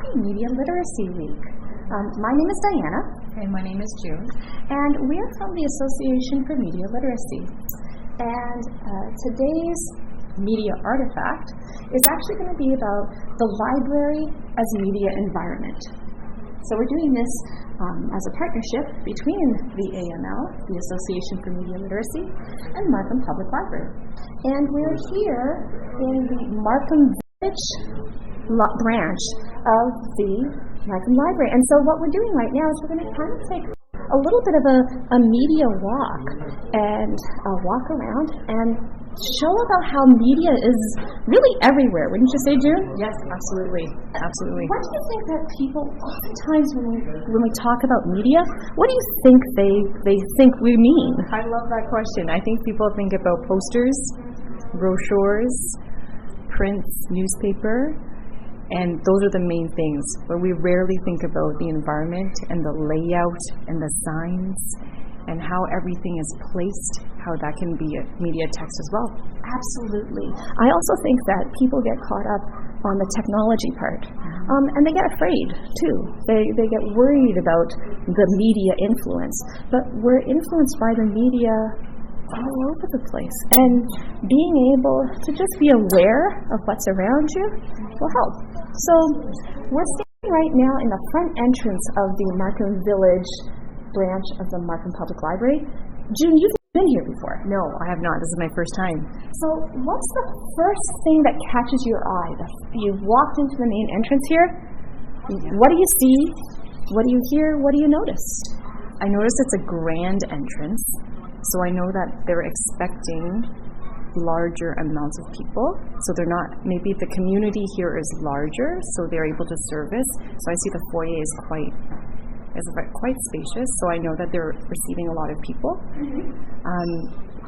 Happy Media Literacy Week. My name is Diana. And my name is June. And we're from the Association for Media Literacy. And today's media artifact is actually going to be about the library as a media environment. So we're doing this as a partnership between the AML, the Association for Media Literacy, and Markham Public Library. And we're here in the Markham Village branch of the Markham Library. And so what we're doing right now is we're going to kind of take a little bit of a media walk and walk around and show about how media is really everywhere. Wouldn't you say, June? Yes, absolutely. Absolutely. What do you think that people, oftentimes when we talk about media, what do you think they think we mean? I love that question. I think people think about posters, brochures, prints, newspaper, and those are the main things. But we rarely think about the environment and the layout and the signs and how everything is placed, how that can be a media text as well. Absolutely. I also think that people get caught up on the technology part, and they get afraid too. They get worried about the media influence, but we're influenced by the media all over the place, and being able to just be aware of what's around you will help. So we're standing right now in the front entrance of the Markham Village branch of the Markham Public Library. June, you've been here before. No, I have not. This is my first time. So what's the first thing that catches your eye? You've walked into the main entrance here. What do you see? What do you hear? What do you notice? I notice it's a grand entrance, so I know that they're expecting larger amounts of people. So they're not, maybe the community here is larger, so they're able to service. So I see the foyer is quite spacious, so I know that they're receiving a lot of people.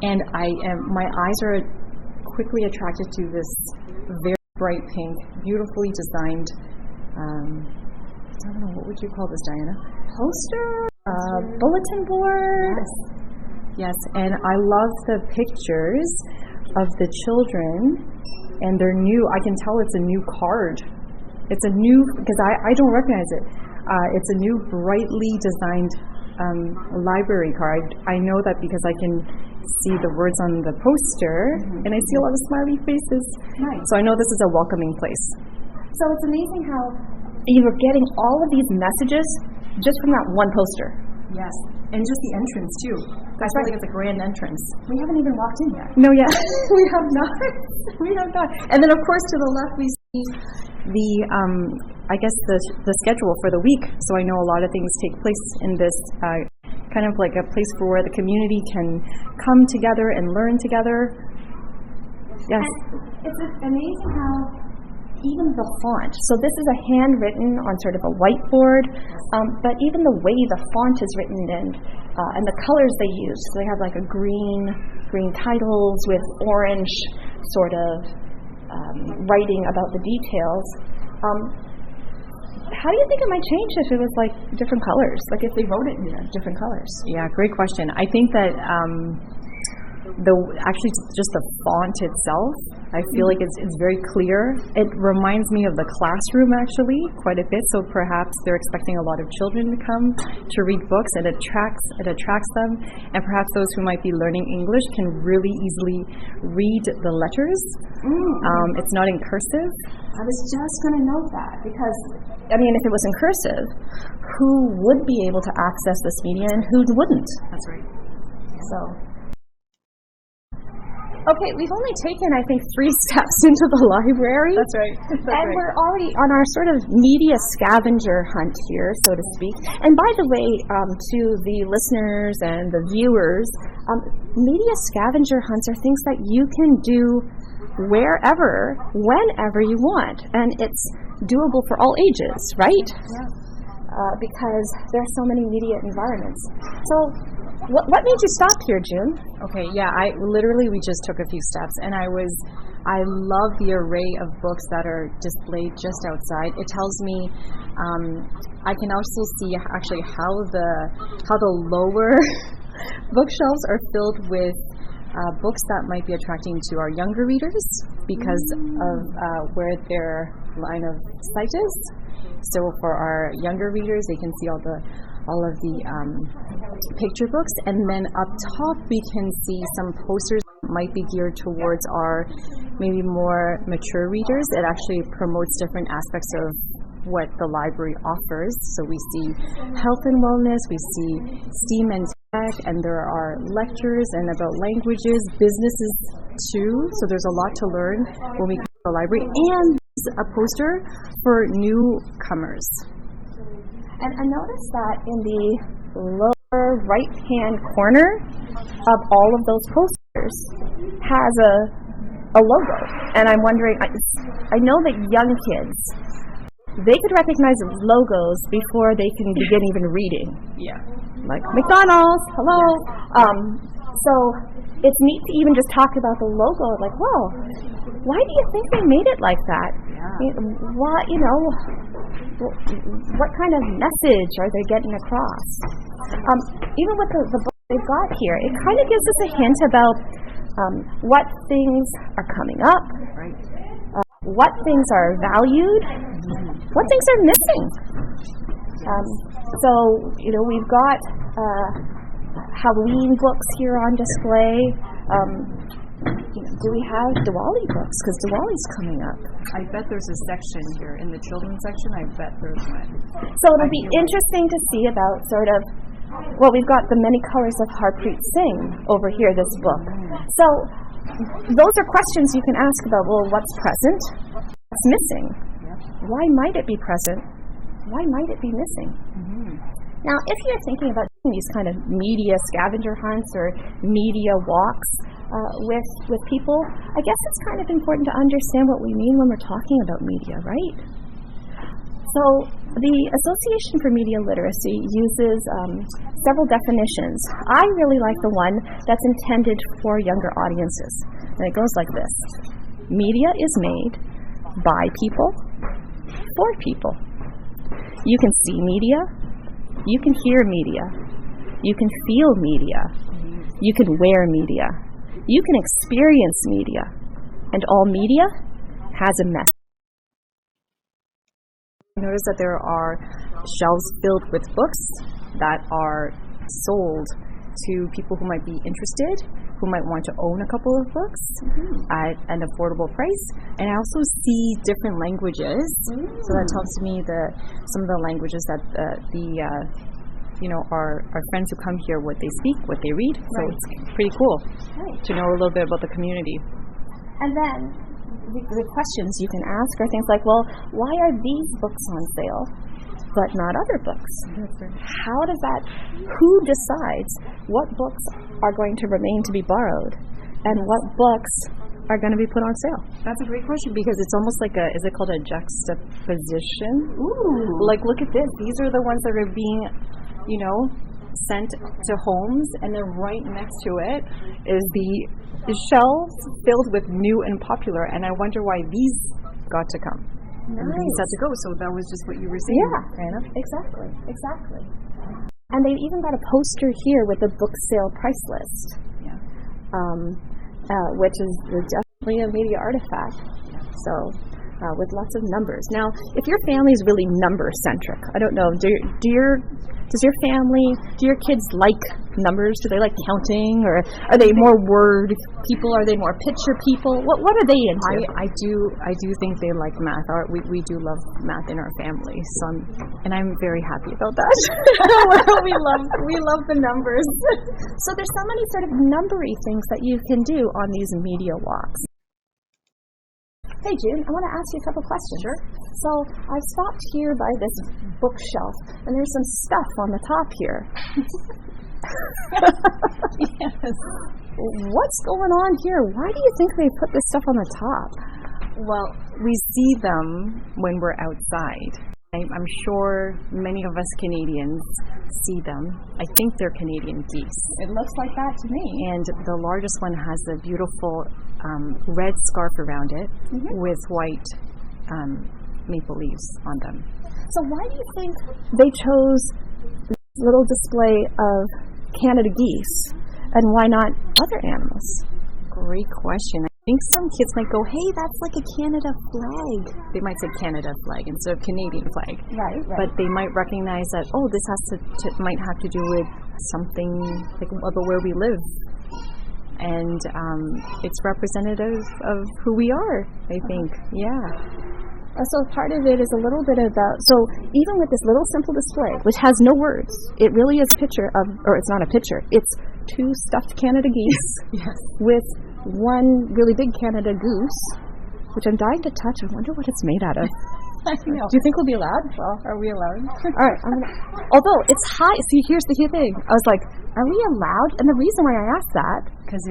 And my eyes are quickly attracted to this very bright pink, beautifully designed, I don't know, what would you call this, Diana? Poster? Bulletin board? Yes, and I love the pictures of the children, and they're new. I can tell it's a new card. It's a new, because I don't recognize it. It's a new brightly designed library card. I know that because I can see the words on the poster, and I see a lot of smiley faces. Nice. So I know this is a welcoming place. So it's amazing how you're getting all of these messages just from that one poster. Yes, and just the entrance too. That's right. It's a grand entrance. We haven't even walked in yet. No, yeah. We have not. We have not. And then of course to the left we see the I guess the schedule for the week. So I know a lot of things take place in this kind of like a place for where the community can come together and learn together. Yes. And it's amazing how even the font, so this is a handwritten on sort of a whiteboard, but even the way the font is written and the colors they use, so they have like a green titles with orange sort of writing about the details. How do you think it might change if it was like different colors, like if they wrote it in different colors? Yeah, great question. I think that actually just the font itself, I feel like it's very clear. It reminds me of the classroom actually quite a bit, so perhaps they're expecting a lot of children to come to read books. It attracts them, and perhaps those who might be learning English can really easily read the letters. It's not in cursive. I was just going to note that, because I mean, if it was in cursive, who would be able to access this media and who wouldn't? That's right. So okay, we've only taken, I think, 3 steps into the library. That's right. We're already on our sort of media scavenger hunt here, so to speak. And by the way, to the listeners and the viewers, media scavenger hunts are things that you can do wherever, whenever you want. And it's doable for all ages, right? Yeah. Because there are so many media environments. So what made you stop here, June? Okay, yeah, we just took a few steps, and I love the array of books that are displayed just outside. It tells me, I can also see actually how the lower bookshelves are filled with books that might be attracting to our younger readers because of where their line of sight is. So for our younger readers, they can see all of the picture books, and then up top we can see some posters that might be geared towards our maybe more mature readers. It actually promotes different aspects of what the library offers. So we see health and wellness, we see STEAM and tech, and there are lectures and about languages, businesses too. So there's a lot to learn when we come to the library, and a poster for newcomers. And I noticed that in the lower right-hand corner of all of those posters has a logo. And I'm wondering, I know that young kids, they could recognize logos before they can begin even reading. Yeah. Like McDonald's, hello. So it's neat to even just talk about the logo. Like, whoa, why do you think they made it like that? Yeah. Why, what kind of message are they getting across? Even with the book they've got here, it kind of gives us a hint about what things are coming up, Right. What things are valued, what things are missing. So, we've got Halloween books here on display. Do we have Diwali books? Because Diwali's coming up. I bet there's a section here in the children's section. I bet there's one. So it'll be interesting to see about we've got the many colors of Harpreet Singh over here, this book. So those are questions you can ask about, what's present? What's missing? Why might it be present? Why might it be missing? Mm-hmm. Now, if you're thinking about doing these kind of media scavenger hunts or media walks with people, I guess it's kind of important to understand what we mean when we're talking about media, right? So the Association for Media Literacy uses several definitions. I really like the one that's intended for younger audiences, and it goes like this. Media is made by people, for people. You can see media, you can hear media, you can feel media, you can wear media, you can experience media, and all media has a message. Notice that there are shelves filled with books that are sold to people who might be interested, who might want to own a couple of books at an affordable price. And I also see different languages, so that tells me some of the languages that our friends who come here, what they speak, what they read. So it's pretty cool to know a little bit about the community. And then the questions you can ask are things like, why are these books on sale but not other books? How does that, who decides what books are going to remain to be borrowed and what books are going to be put on sale? That's a great question, because it's almost like is it called a juxtaposition? Ooh. Like, look at this. These are the ones that are being, sent to homes, and then right next to it is the shelves filled with new and popular, and I wonder why these got to come. Nice. And these had to go, so that was just what you were saying. Yeah, Anna. Exactly. And they've even got a poster here with the book sale price list, which is definitely a media artifact. So, with lots of numbers. Now, if your family is really number-centric, I don't know, does your kids like numbers? Do they like counting, or are they more word people? Are they more picture people? What are they into? I do think they like math. We do love math in our family, and I'm very happy about that. we love the numbers. So there's so many sort of numbery things that you can do on these media walks. Hey June, I want to ask you a couple questions. Sure. So I've stopped here by this bookshelf, and there's some stuff on the top here. Yes. What's going on here? Why do you think they put this stuff on the top? Well, we see them when we're outside. I'm sure many of us Canadians see them. I think they're Canadian geese. It looks like that to me. And the largest one has a beautiful red scarf around it with white maple leaves on them. So why do you think they chose this little display of Canada geese, and why not other animals? Great question. I think some kids might go, hey, that's like a Canada flag. They might say Canada flag instead of Canadian flag. Right. But they might recognize that, oh, this might have to do with something like about where we live. And it's representative of who we are, I think. Yeah. So part of it is a little bit about, so even with this little simple display, which has no words, it really is a picture of, or it's not a picture, it's 2 stuffed Canada geese Yes. with 1 really big Canada goose, which I'm dying to touch. I wonder what it's made out of. I know. Do you think we'll be allowed? Well, are we allowed? All right. Although it's high. See, here's the thing. I was like, are we allowed? And the reason why I asked that, Because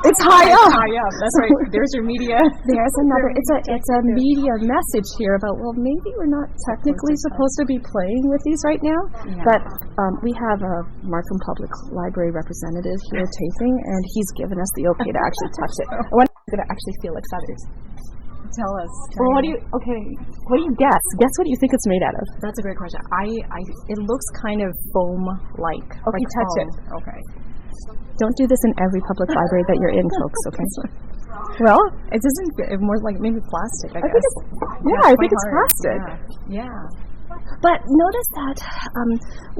it's high up. high up. That's right. There's your media. There's another. It's a media message here about, well, maybe we're not technically supposed to be playing with these right now. Yeah. But we have a Markham Public Library representative here taping, and he's given us the okay to actually touch it. I wonder if it's going to actually feel like feathers. Tell us. Well, what do you guess? Guess what you think it's made out of? That's a great question. It looks kind of foam-like. Okay, like touch foam. it. Okay. Don't do this in every public library that you're in, folks, okay? Well, It doesn't, more like maybe plastic, I guess. I think it's plastic. Yeah. But notice that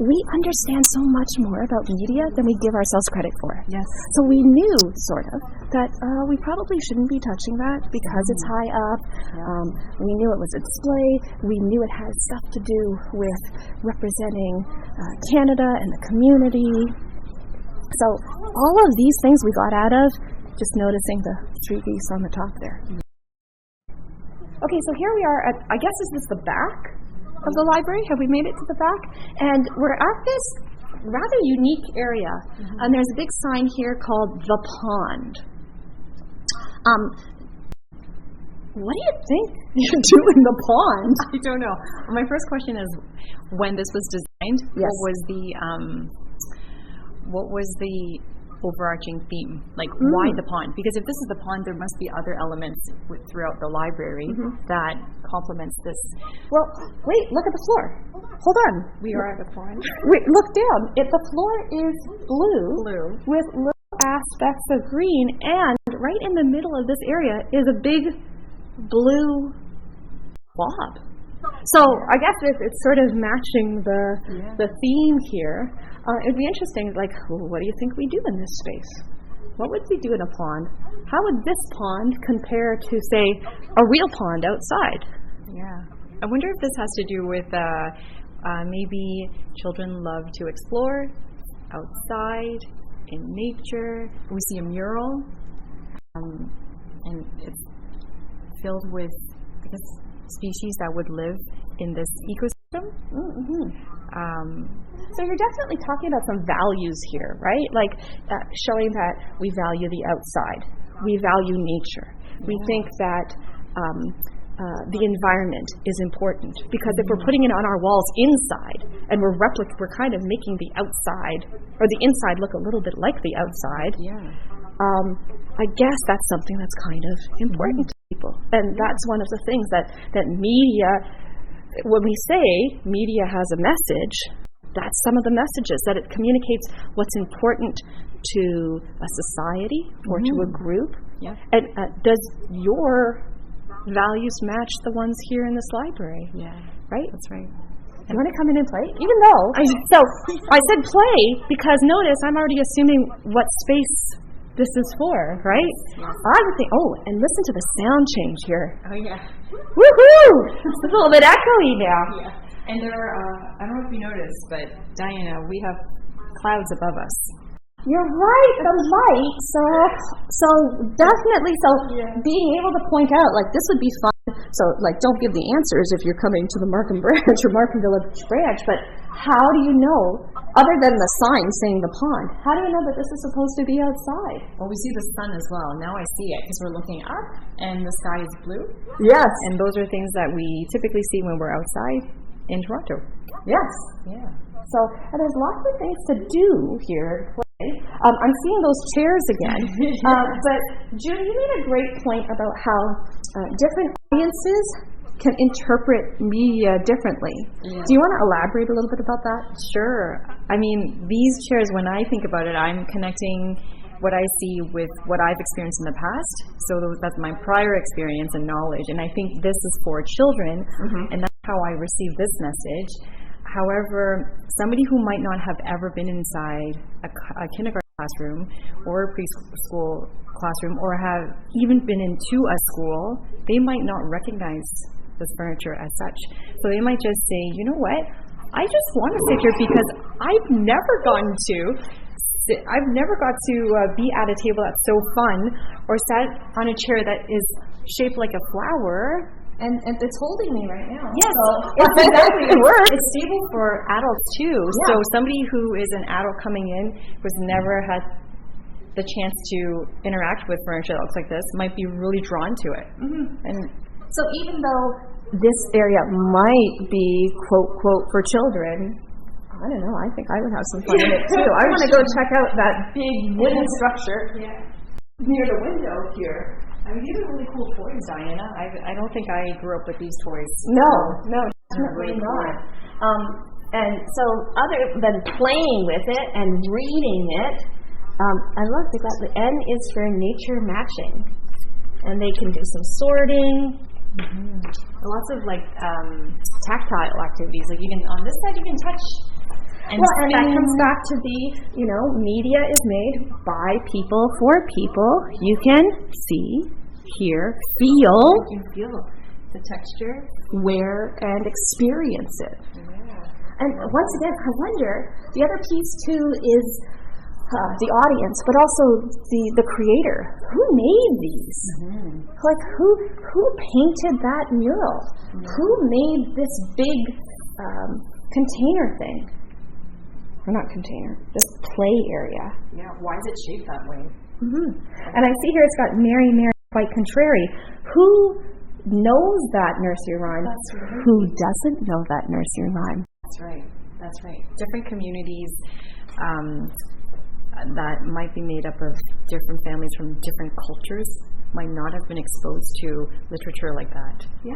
we understand so much more about media than we give ourselves credit for. Yes. So we knew, sort of, that we probably shouldn't be touching that because it's high up. We knew it was a display. We knew it had stuff to do with representing Canada and the community. So all of these things we got out of just noticing the 3 geese on the top there. Okay, so here we are at, I guess is this the back of the library? Have we made it to the back? And we're at this rather unique area. And there's a big sign here called The Pond. What do you think you do in the pond? I don't know. My first question is, when this was designed, Yes. what was the overarching theme? Like, why the pond? Because if this is the pond, there must be other elements throughout the library that complements this. Well, wait, look at the floor. Hold on. We are at the pond. Wait, look down. The floor is blue with little aspects of green, and right in the middle of this area is a big blue blob. So I guess it's sort of matching the theme here. It'd be interesting, like, what do you think we do in this space? What would we do in a pond? How would this pond compare to, say, a real pond outside? Yeah. I wonder if this has to do with maybe children love to explore outside, in nature. We see a mural, and it's filled with, I guess, species that would live in this ecosystem. So you're definitely talking about some values here, right? Like showing that we value the outside, we value nature. We think that the environment is important because if we're putting it on our walls inside and we're kind of making the outside or the inside look a little bit like the outside. I guess that's something that's kind of important to people, and that's one of the things that media. When we say media has a message, that's some of the messages, that it communicates what's important to a society or to a group. Yeah. And does your values match the ones here in this library? Yeah. Right? That's right. You want to come in and play? Even though, I said play because notice I'm already assuming what space this is for, right? Yes. I would think, and listen to the sound change here. Oh, yeah. Woohoo! It's a little bit echoey now. Yeah. And there are, I don't know if you noticed, but Diana, we have clouds above us. You're right, the light. So definitely, being able to point out, like, this would be fun. So, like, don't give the answers if you're coming to the Markham branch or Markham Village branch, but how do you know, other than the sign saying the pond, how do you know that this is supposed to be outside? Well, we see the sun as well. Now I see it because we're looking up and the sky is blue. Yes. And those are things that we typically see when we're outside in Toronto. Yes. Yeah. So, and there's lots of things to do here. I'm seeing those chairs again. But June, you made a great point about how different audiences can interpret media differently. Yeah. Do you want to elaborate a little bit about that? Sure. I mean, these chairs, when I think about it, I'm connecting what I see with what I've experienced in the past. So that's my prior experience and knowledge. And I think this is for children, and that's how I receive this message. However, somebody who might not have ever been inside a kindergarten classroom or a preschool classroom or have even been into a school, they might not recognize this furniture as such. So they might just say, you know what, I just want to sit here because I've never got to be at a table that's so fun or sat on a chair that is shaped like a flower. And it's holding me right now. Yes, so exactly. It works. It's stable for adults too. Yeah. So somebody who is an adult coming in who's never had the chance to interact with furniture that looks like this might be really drawn to it. And so even though this area might be quote for children, I don't know, I think I would have some fun in it too. I want to go check out that big wooden structure near the window here. I mean, these are really cool toys, Diana. I don't think I grew up with these toys. No, definitely not. And so other than playing with it and reading it, I love they got the N is for nature matching. And they can do some sorting. Lots of like tactile activities. Like you can, on this side you can touch. And that comes back to the, media is made by people for people. You can see, hear, feel. You can feel the texture. Wear and experience it. Yeah. And once again, I wonder, the other piece too is the audience, but also the creator. Who made these? Like who painted that mural? Who made this big container thing? Or not container, this play area. Yeah, why is it shaped that way? And I see here it's got Mary, quite contrary. Who knows that nursery rhyme? That's right. Who doesn't know that nursery rhyme? That's right. Different communities that might be made up of different families from different cultures might not have been exposed to literature like that. Yeah.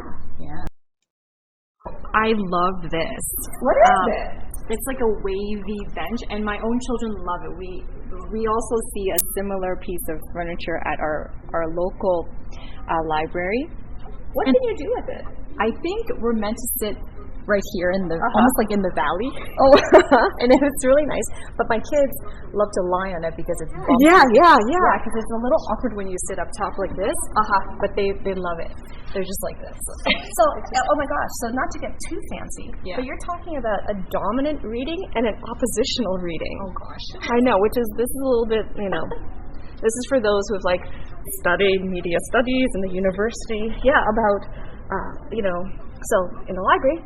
I love this. What is it? It's like a wavy bench, and my own children love it. We also see a similar piece of furniture at our local library. What can you do with it? I think we're meant to sit right here in the almost like in the valley. Oh, and it's really nice. But my kids love to lie on it because it's bumpy. Yeah. Because it's a little awkward when you sit up top like this. But they love it. They're just like this. So, oh my gosh. So not to get too fancy, but you're talking about a dominant reading and an oppositional reading. Oh gosh. I know. This is a little bit, This is for those who've studied media studies in the university. Yeah, about So in the library.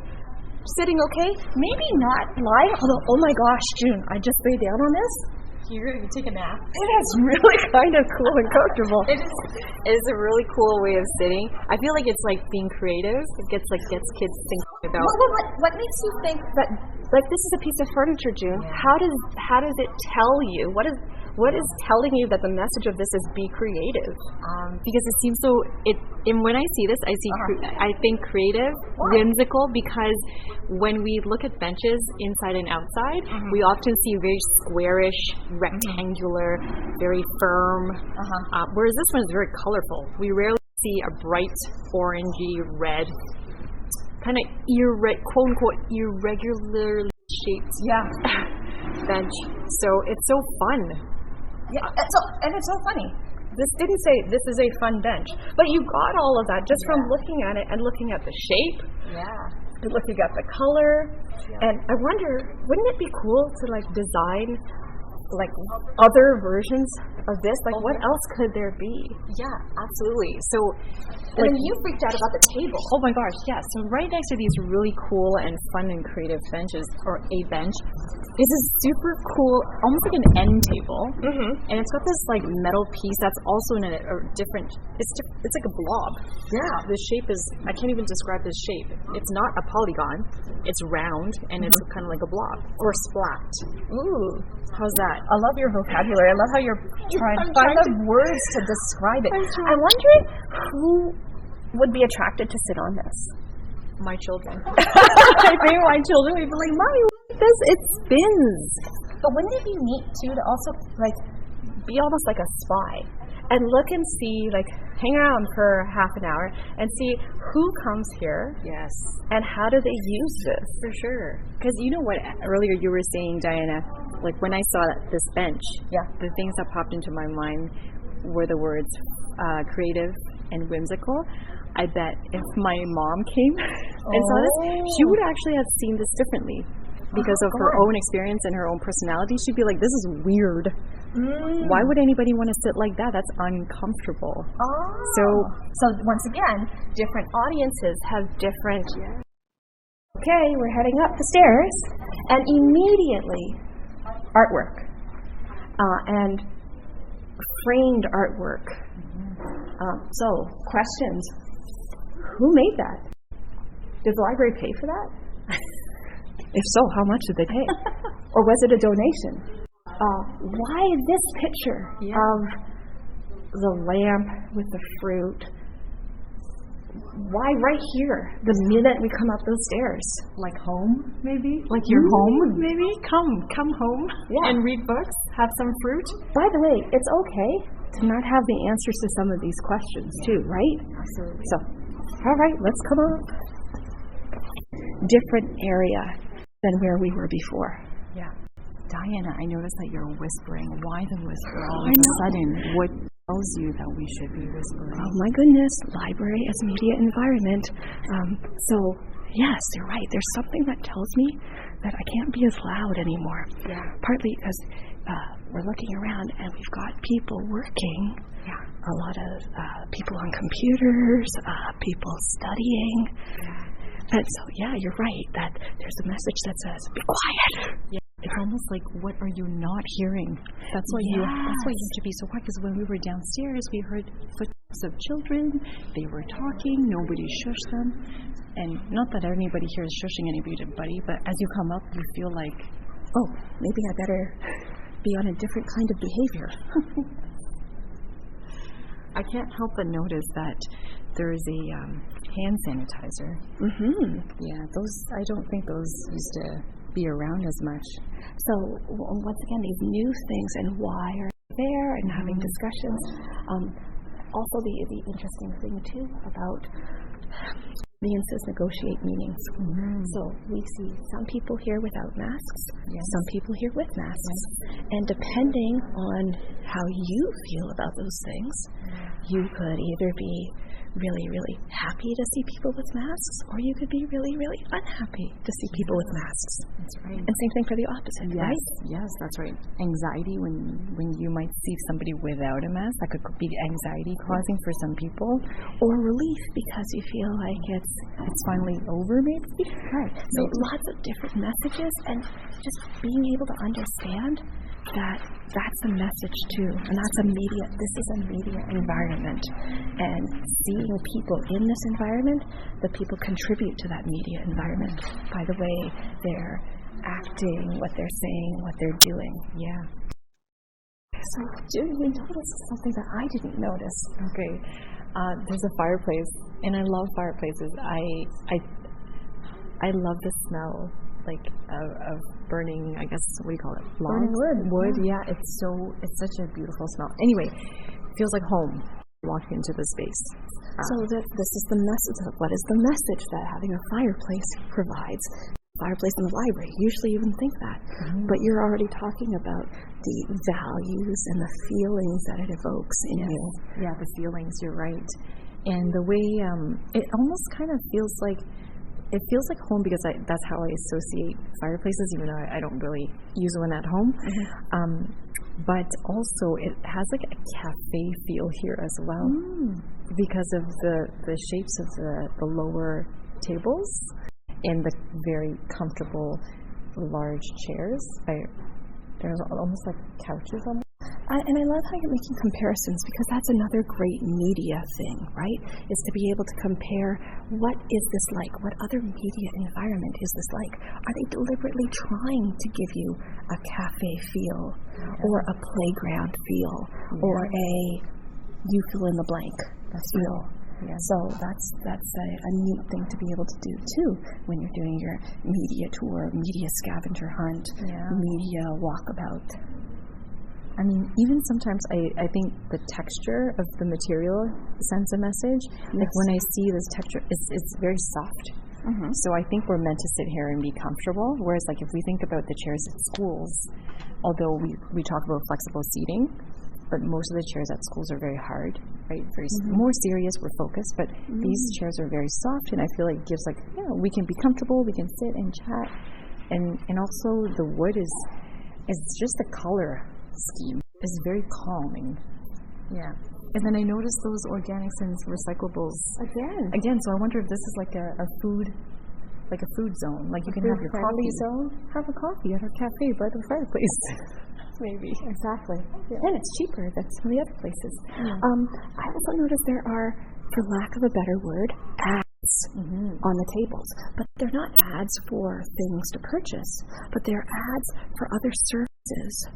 Sitting okay? Maybe not lying, although, oh my gosh, June, I just lay down on this. You take a nap. It is really kind of cool and comfortable. It is a really cool way of sitting. I feel like it's like being creative. It gets kids thinking about. What makes you think that this is a piece of furniture, June? Yeah. How does it tell you? What is telling you that the message of this is be creative? Because it seems so. And when I see this, I see. I think creative, whimsical. Because when we look at benches inside and outside, we often see very squarish, rectangular, very firm. Whereas this one is very colorful. We rarely see a bright orangey red, kind of quote unquote irregularly shaped bench. So it's so fun. Yeah, it's so funny. This didn't say this is a fun bench, but you got all of that just from looking at it and looking at the shape. Yeah. And looking at the color. Yeah. And I wonder, wouldn't it be cool to design other versions of this? What else could there be? Yeah, absolutely. So, and then you freaked out about the table. Oh my gosh, yeah. So right next to these really cool and fun and creative benches, or a bench, is this super cool, almost like an end table. And it's got this metal piece that's also in a different. It's like a blob. Yeah. The shape is. I can't even describe this shape. It's not a polygon. It's round and it's kind of like a blob or splat. Ooh. How's that? I love your vocabulary. I love how you're trying to find words to describe it. I'm wondering who would be attracted to sit on this. My children. I think my children would be like, Mommy, look at this. It spins. But wouldn't it be neat too to also be almost like a spy and look and see, like, hang around for half an hour and see who comes here. Yes. And how do they use this? For sure. Because you know what, earlier you were saying, Diana, like when I saw this bench, the things that popped into my mind were the words creative and whimsical. I bet if my mom came and saw this, she would actually have seen this differently because of her own experience and her own personality. She'd be like, this is weird. Why would anybody want to sit like that? That's uncomfortable. So once again, different audiences have different... Okay, we're heading up the stairs, and immediately artwork and framed artwork. So, questions. Who made that? Did the library pay for that? If so, how much did they pay? Or was it a donation? Why this picture of the lamp with the fruit? Why right here, the minute we come up those stairs? Like home, maybe? Like your home, maybe? Come home and read books, have some fruit. By the way, it's okay to not have the answers to some of these questions too, right? Absolutely. So, all right, let's come up. Different area than where we were before. Yeah. Diana, I noticed that you're whispering. Why the whisper all of a sudden? What tells you that we should be whispering? Oh my goodness, library as media environment. So, yes, you're right. There's something that tells me that I can't be as loud anymore. Yeah. Partly because we're looking around and we've got people working. Yeah. A lot of people on computers, people studying. Yeah. And so, yeah, you're right that there's a message that says, be quiet. Yeah. It's almost like, what are you not hearing? That's why you have to be so quiet. Because when we were downstairs, we heard footsteps of children. They were talking. Nobody shushed them. And not that anybody here is shushing anybody, but as you come up, you feel like, oh, maybe I better be on a different kind of behavior. I can't help but notice that there is a hand sanitizer. Yeah, those, I don't think those used to be around as much. So once again, these new things and why are they there and having discussions. Also the interesting thing too about audiences negotiate meanings. So we see some people here without masks, some people here with masks. And depending on how you feel about those things, you could either be really, really happy to see people with masks, or you could be really, really unhappy to see people with masks. That's right. And same thing for the opposite, right? Yes, that's right. Anxiety, when you might see somebody without a mask, that could be anxiety causing for some people. Or relief because you feel like it's finally over, maybe. Right. So lots of different messages, and just being able to understand that that's a message too, and this is a media environment, and seeing people in this environment, the people contribute to that media environment by the way they're acting, what they're saying, what they're doing. Yeah. So do you notice something that I didn't notice? Okay. There's a fireplace, and I love fireplaces. I love the smell, like of burning, I guess, what do you call it? Burning wood. Yeah. It's such a beautiful smell. Anyway, it feels like home. Walk into the space. So this is the message. What is the message that having a fireplace provides? Fireplace in the library. Usually you wouldn't think that, but you're already talking about the values and the feelings that it evokes in you. Yeah, the feelings. You're right. And the way it almost kind of feels like. It feels like home because that's how I associate fireplaces, even though I don't really use one at home. But also it has like a cafe feel here as well because of the shapes of the lower tables and the very comfortable large chairs. There's almost like couches on them. And I love how you're making comparisons, because that's another great media thing, right? Is to be able to compare, what is this like? What other media environment is this like? Are they deliberately trying to give you a cafe feel or a playground feel or a you fill in the blank feel? Yeah. So that's a neat thing to be able to do too when you're doing your media tour, media scavenger hunt, media walkabout. I mean, even sometimes I think the texture of the material sends a message. Like when I see this texture, it's very soft. So I think we're meant to sit here and be comfortable. Whereas like if we think about the chairs at schools, although we talk about flexible seating, but most of the chairs at schools are very hard, right? Very more serious, we're focused. But these chairs are very soft, and I feel like it gives like, we can be comfortable, we can sit and chat. And also the wood is just the color scheme is very calming. Yeah. And then I noticed those organics and recyclables again. So I wonder if this is like a food zone. Like you can have your coffee zone. Have a coffee at our cafe by the fireplace. Maybe. Exactly. Yeah. And it's cheaper than some of the other places. I also noticed there are, for lack of a better word, ads on the tables. But they're not ads for things to purchase, but they're ads for other services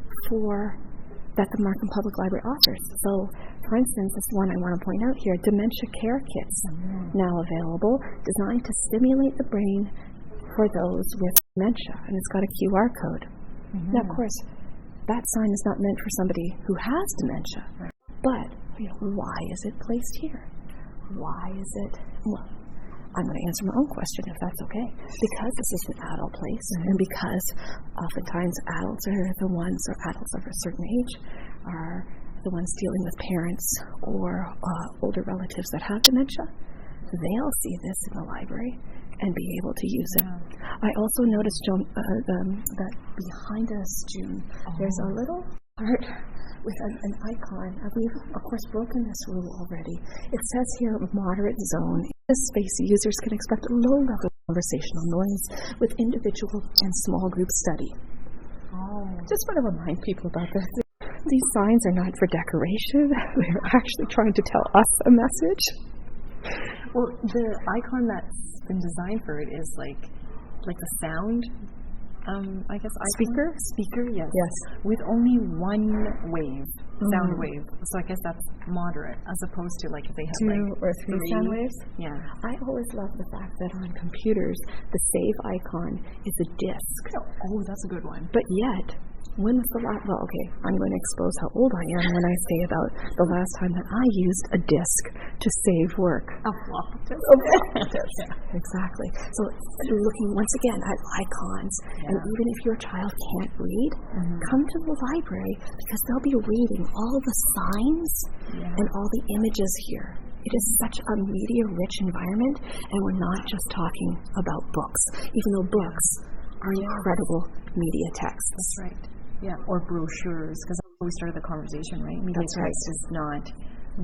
that the Markham Public Library offers. So, for instance, this one I want to point out here, dementia care kits now available, designed to stimulate the brain for those with dementia, and it's got a QR code. Now, of course, that sign is not meant for somebody who has dementia, but why is it placed here? Why is it? Well, I'm going to answer my own question, if that's okay. Because this is an adult place, and because oftentimes adults of a certain age are the ones dealing with parents or older relatives that have dementia, they'll see this in the library and be able to use it. I also noticed, Joan, that behind us, June, there's a little art with an icon. We've, of course, broken this rule already. It says here, moderate zone. In this space, users can expect a low level of conversational noise with individual and small group study. Just want to remind people about this. These signs are not for decoration. They're actually trying to tell us a message. Well, the icon that's been designed for it is like the sound. I guess speaker, yes, with only one wave, sound wave. So I guess that's moderate, as opposed to like if they have 2 or 3 sound waves. Yeah, I always love the fact that on computers the save icon is a disc. Oh, that's a good one. But yet, when was the last? Well, okay, I'm going to expose how old I am when I say about the last time that I used a disc to save work. A flop disk. Exactly. So looking once again at icons, and even if your child can't read, come to the library because they'll be reading all the signs and all the images here. It is such a media-rich environment, and we're not just talking about books, even though books are incredible media texts. That's right. Yeah, or brochures, because that's how we started the conversation, right? Media text is not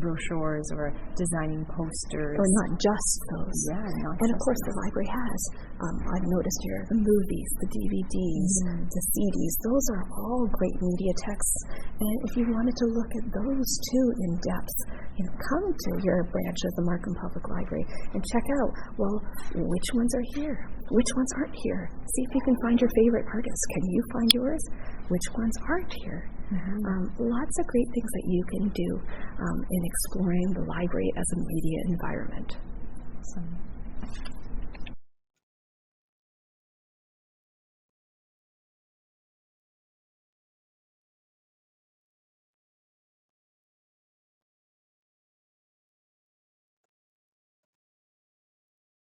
brochures or designing posters. Or not just those. Yeah, and of course the library has, I've noticed here, the movies, the DVDs, the CDs, those are all great media texts. And if you wanted to look at those too in depth, come to your branch of the Markham Public Library and check out, well, which ones are here? Which ones aren't here? See if you can find your favorite artists. Can you find yours? Which ones aren't here? Lots of great things that you can do in exploring the library as a media environment. Awesome.